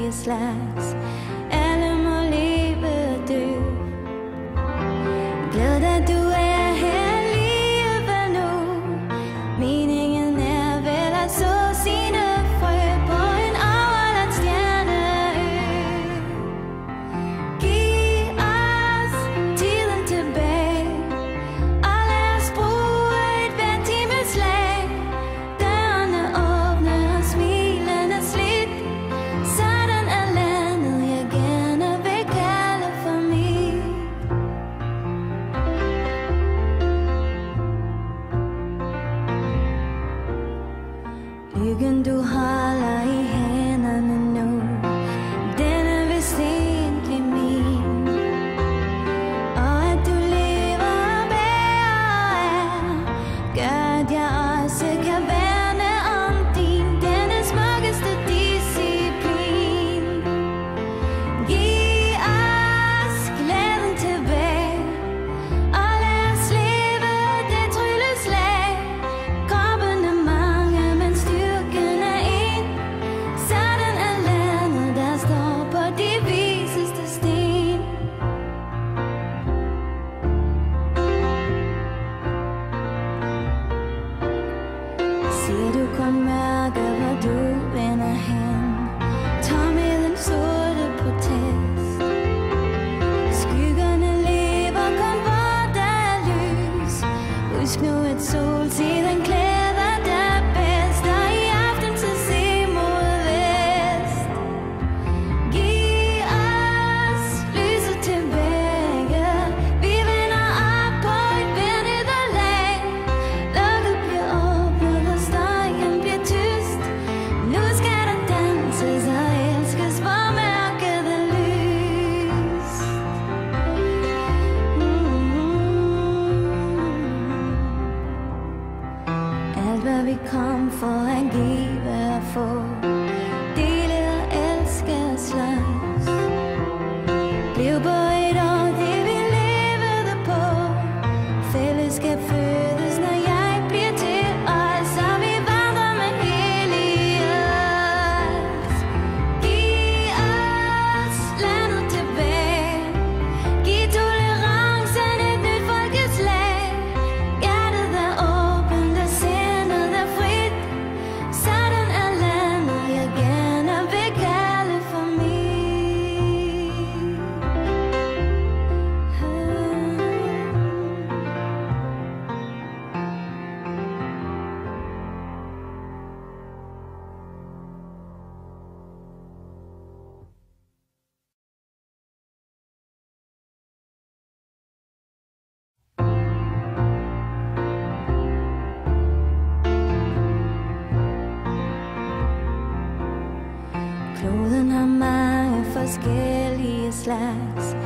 forskellige slags. Alle må leve og dø. Glæd dig, du er her alligevel nu. Meningen er vel at så sine frø på en overladt stjerneø. Giv os tiden tilbage, og lad os bruge et hvert timeslag. Dørene åbne og smilende slidt. Sådan er landet, jeg gerne vil kalde for mit. Lykken du holder i hænderne nu, den er vist egentlig min. Og at du lever og bærer er, gør at jeg også kan værne om din, denne smukkeste disciplin. Giv os glæden tilbage, og lad os leve det trylleslag. Kroppen er mange, men styrken er en. Sådan er landet, der står på de viseste sten. Ser du kun mørke, hvor du vender hen? Tomheden sorte protest. Skyggerne lever kun, hvor der er lys. Husk nu, at solsiden klæder dig bedst, og i aften så se mod vest. Giv os lyset tilbage. Vi vender op på et vennederlag. Lukket bliver åbnet, og støjen bliver tyst. Nu skal der danses og elskes, hvor mørket er lys. Alt hvad vi kom for at give og få, dele og elske og slås, blev på et år det vi levede på. Fællesskab fødes, når jeg bliver til os, og vi vandrer med Helios. Giv os landet tilbage. Giv tolerancen et nyt folkeslag. Hjertet er åbent og sindet er frit. Sådan er landet, jeg gerne vil kalde for mit. Kloden har mange forskellige slags.